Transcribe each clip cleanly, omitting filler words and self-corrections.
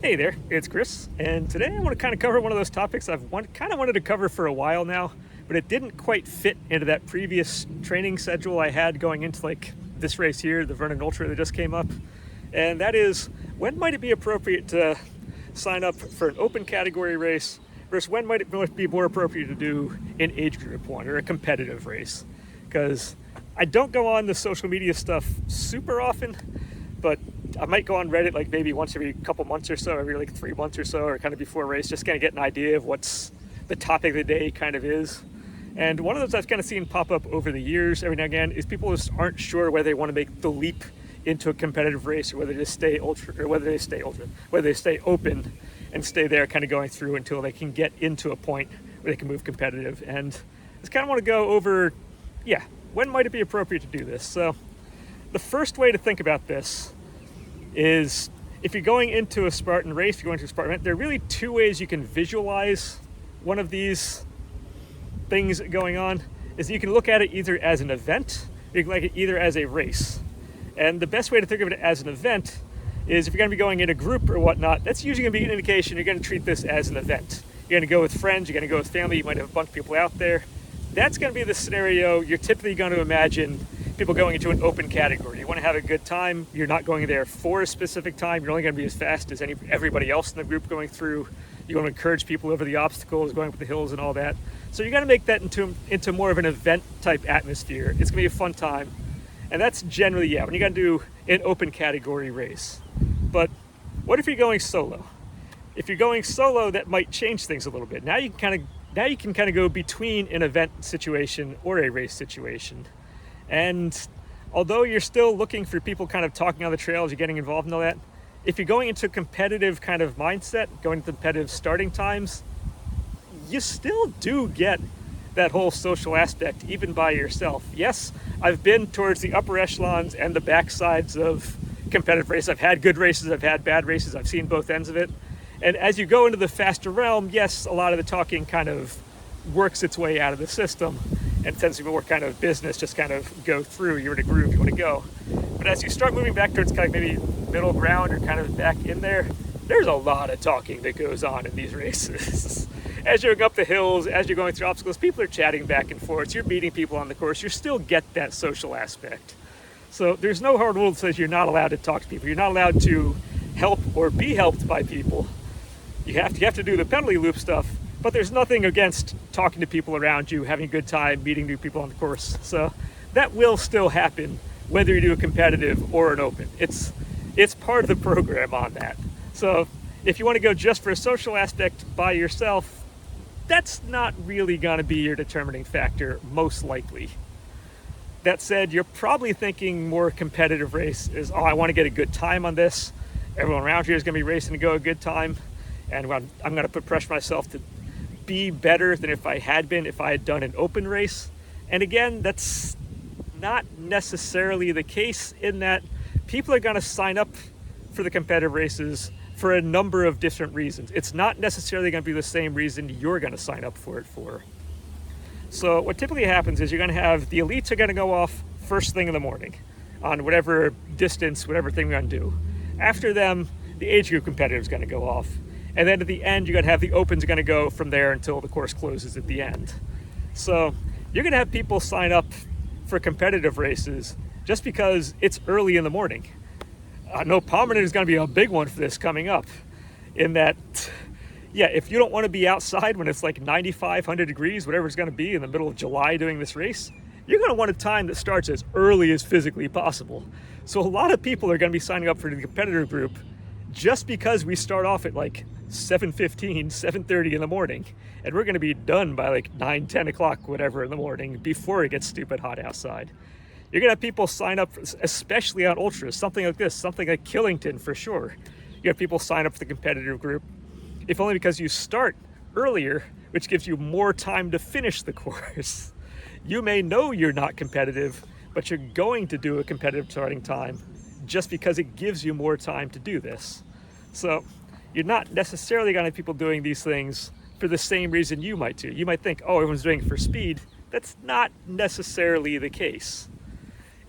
Hey there, it's Chris, and today I want to kind of cover one of those topics kind of wanted to cover for a while now, but it didn't quite fit into that previous training schedule I had going into like this race here, the Vernon Ultra that just came up, and that is when might it be appropriate to sign up for an open category race versus when might it be more appropriate to do an age group one or a competitive race, because I don't go on the social media stuff super often, but I might go on Reddit like maybe once every couple months or so, every like 3 months or so, or kind of before a race, just kind of get an idea of what's the topic of the day kind of is. And one of those I've kind of seen pop up over the years every now and again is people just aren't sure whether they want to make the leap into a competitive race or whether they stay whether they stay open and stay there kind of going through until they can get into a point where they can move competitive. And I just kind of want to go over, when might it be appropriate to do this? So the first way to think about this is if you're going into a Spartan race, if you're going to a Spartan event, there are really two ways you can visualize one of these things going on. Is you can look at it either as an event, or you can look at it either as a race. And the best way to think of it as an event is if you're going to be going in a group or whatnot, that's usually going to be an indication you're going to treat this as an event. You're going to go with friends, you're going to go with family, you might have a bunch of people out there. That's going to be the scenario you're typically going to imagine people going into an open category. You want to have a good time. You're not going there for a specific time. You're only going to be as fast as everybody else in the group going through. You want to encourage people over the obstacles, going up the hills and all that. So you got to make that into more of an event type atmosphere. It's going to be a fun time. And that's generally, when you got to do an open category race. But what if you're going solo? If you're going solo, that might change things a little bit. Now you can kind of go between an event situation or a race situation. And although you're still looking for people kind of talking on the trails, you're getting involved in all that, if you're going into competitive kind of mindset, going to competitive starting times, you still do get that whole social aspect even by yourself. Yes, I've been towards the upper echelons and the backsides of competitive races. I've had good races, I've had bad races, I've seen both ends of it. And as you go into the faster realm, yes, a lot of the talking kind of works its way out of the system and tends to be more kind of business, just kind of go through. You're in a groove, you want to go. But as you start moving back towards kind of maybe middle ground or kind of back in there, there's a lot of talking that goes on in these races. As you're going up the hills, as you're going through obstacles, people are chatting back and forth. You're meeting people on the course. You still get that social aspect. So there's no hard rule that says you're not allowed to talk to people. You're not allowed to help or be helped by people. You have to do the penalty loop stuff, but there's nothing against talking to people around you, having a good time, meeting new people on the course. So that will still happen whether you do a competitive or an open. It's part of the program on that. So if you want to go just for a social aspect by yourself, that's not really going to be your determining factor, most likely. That said, you're probably thinking more competitive race is, I want to get a good time on this. Everyone around here is going to be racing to go a good time. And I'm going to put pressure myself to be better than if I had done an open race. And again, that's not necessarily the case in that people are going to sign up for the competitive races for a number of different reasons. It's not necessarily going to be the same reason you're going to sign up for it for. So what typically happens is you're going to have the elites are going to go off first thing in the morning on whatever distance, whatever thing we're going to do. After them, the age group competitive is going to go off. And then at the end, you're going to have the opens are going to go from there until the course closes at the end. So you're going to have people sign up for competitive races just because it's early in the morning. No, Prominent is going to be a big one for this coming up in that, if you don't want to be outside when it's like 95, 100 degrees, whatever it's going to be in the middle of July doing this race, you're going to want a time that starts as early as physically possible. So a lot of people are going to be signing up for the competitor group just because we start off at like 7:15, 7:30 in the morning, and we're going to be done by like 9, 10 o'clock, whatever in the morning before it gets stupid hot outside. You're going to have people sign up, especially on ultras, something like this, something like Killington for sure. You have people sign up for the competitive group, if only because you start earlier, which gives you more time to finish the course. You may know you're not competitive, but you're going to do a competitive starting time just because it gives you more time to do this. So you're not necessarily going to have people doing these things for the same reason you might do. You might think, everyone's doing it for speed. That's not necessarily the case.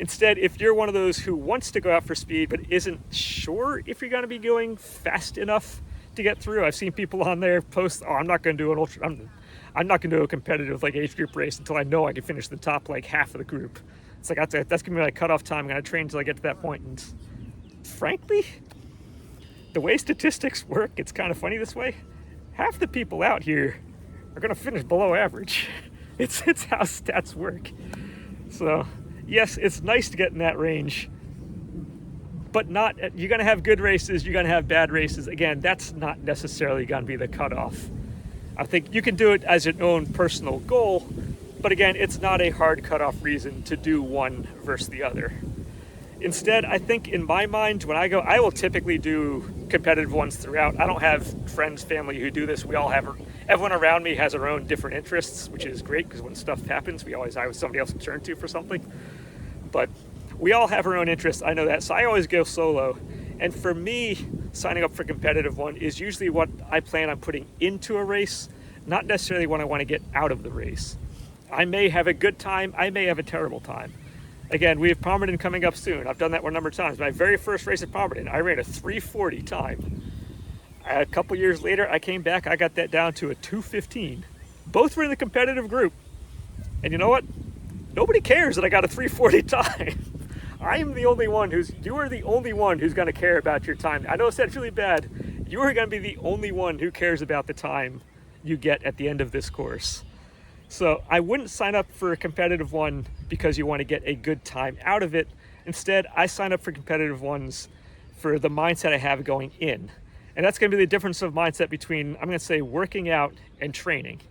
Instead, if you're one of those who wants to go out for speed but isn't sure if you're going to be going fast enough to get through, I've seen people on there post, "Oh, I'm not going to do an ultra. I'm not going to do a competitive like age group race until I know I can finish the top like half of the group." It's like that's going to be my cutoff time. I'm going to train until I get to that point. And frankly, the way statistics work, it's kind of funny this way. Half the people out here are going to finish below average. It's how stats work. So yes, it's nice to get in that range, but not. You're going to have good races. You're going to have bad races. Again, that's not necessarily going to be the cutoff. I think you can do it as your own personal goal, but again, it's not a hard cutoff reason to do one versus the other. Instead, I think in my mind, when I go, I will typically do competitive ones throughout. I don't have friends, family who do this. Everyone around me has their own different interests, which is great because when stuff happens, I have somebody else to turn to for something. But we all have our own interests. I know that. So I always go solo. And for me, signing up for competitive one is usually what I plan on putting into a race, not necessarily what I want to get out of the race. I may have a good time. I may have a terrible time. Again, we have Palmerton coming up soon. I've done that one number of times. My very first race at Palmerton, I ran a 3:40 time. A couple years later, I came back. I got that down to a 2:15. Both were in the competitive group. And you know what? Nobody cares that I got a 3:40 time. You are the only one who's going to care about your time. I know it sounds really bad. You are going to be the only one who cares about the time you get at the end of this course. So I wouldn't sign up for a competitive one because you want to get a good time out of it. Instead, I sign up for competitive ones for the mindset I have going in. And that's going to be the difference of mindset between, I'm going to say, working out and training,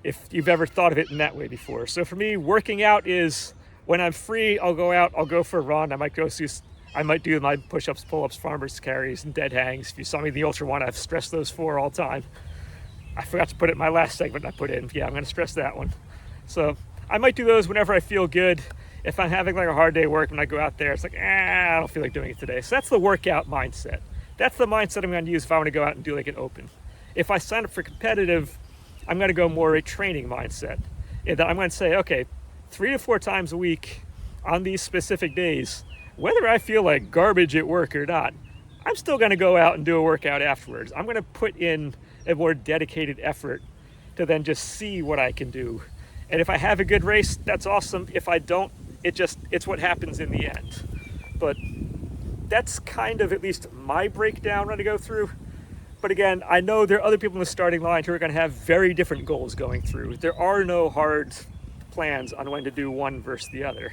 if you've ever thought of it in that way before. So for me, working out is when I'm free, I'll go out, I'll go for a run. I might do my push-ups, pull-ups, farmers carries, and dead hangs. If you saw me in the Ultra one, I've stressed those 4 all the time. I forgot to put it in my last segment I put in. Yeah, I'm going to stress that one. So I might do those whenever I feel good. If I'm having like a hard day at work and I go out there, it's like, I don't feel like doing it today. So that's the workout mindset. That's the mindset I'm going to use if I want to go out and do like an open. If I sign up for competitive, I'm going to go more a training mindset. And I'm going to say, okay, 3 to 4 times a week on these specific days, whether I feel like garbage at work or not, I'm still going to go out and do a workout afterwards. I'm going to put in a more dedicated effort to then just see what I can do. And if I have a good race, that's awesome. If I don't, it's what happens in the end. But that's kind of at least my breakdown when I go through. But again, I know there are other people in the starting line who are going to have very different goals going through. There are no hard plans on when to do one versus the other.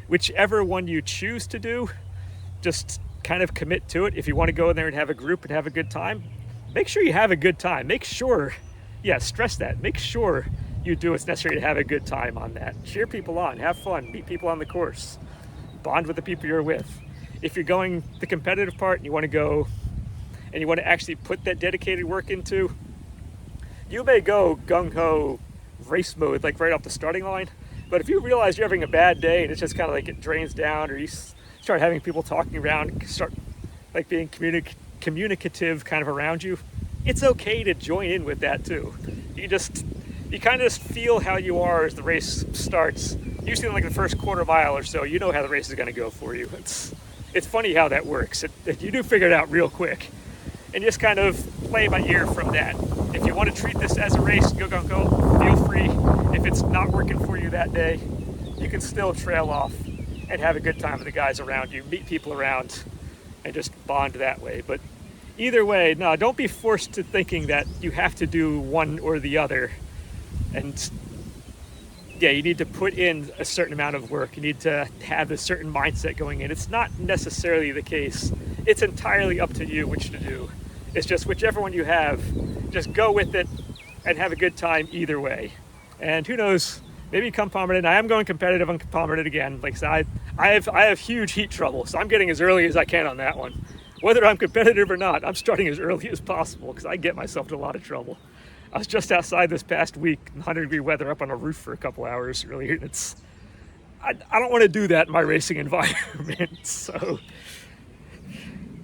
Whichever one you choose to do, just kind of commit to it. If you want to go in there and have a group and have a good time, make sure you have a good time. Make sure, stress that. Make sure you do what's necessary to have a good time on that. Cheer people on, have fun, meet people on the course, bond with the people you're with. If you're going the competitive part and you want to go and you want to actually put that dedicated work into, you may go gung-ho race mode like right off the starting line. But if you realize you're having a bad day and it's just kind of like it drains down, or you start having people talking around, start like being communicative kind of around you, it's okay to join in with that too. You kind of just feel how you are as the race starts. Usually in like the first quarter mile or so, you know how the race is going to go for you. It's funny how that works. You do figure it out real quick. And just kind of play by ear from that. If you want to treat this as a race, go, feel free. If it's not working for you that day, you can still trail off and have a good time with the guys around you, meet people around, and just bond that way. But either way, no, don't be forced to thinking that you have to do one or the other. And you need to put in a certain amount of work. You need to have a certain mindset going in. It's not necessarily the case. It's entirely up to you which to do. It's just whichever one you have, just go with it and have a good time either way. And who knows, maybe come Palmerton. I am going competitive on Palmerton again. Like I said, I have huge heat trouble, so I'm getting as early as I can on that one. Whether I'm competitive or not, I'm starting as early as possible because I get myself in a lot of trouble. I was just outside this past week, 100-degree weather, up on a roof for a couple hours earlier. I don't want to do that in my racing environment, so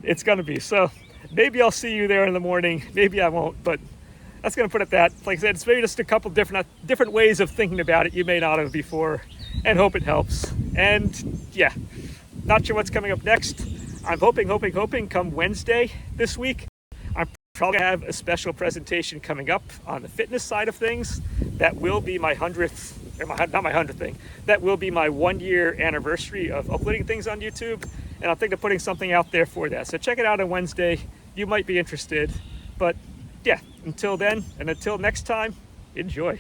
it's going to be. So maybe I'll see you there in the morning. Maybe I won't, but that's going to put it that. Like I said, it's maybe just a couple different ways of thinking about it you may not have before. and hope it helps. And yeah, not sure what's coming up next. I'm hoping come Wednesday this week, I'm probably gonna have a special presentation coming up on the fitness side of things. That will be my 100th, or not my 100th thing, that will be my 1-year anniversary of uploading things on YouTube. And I'm thinking of putting something out there for that. So check it out on Wednesday. You might be interested. But yeah, until then, and until next time, enjoy.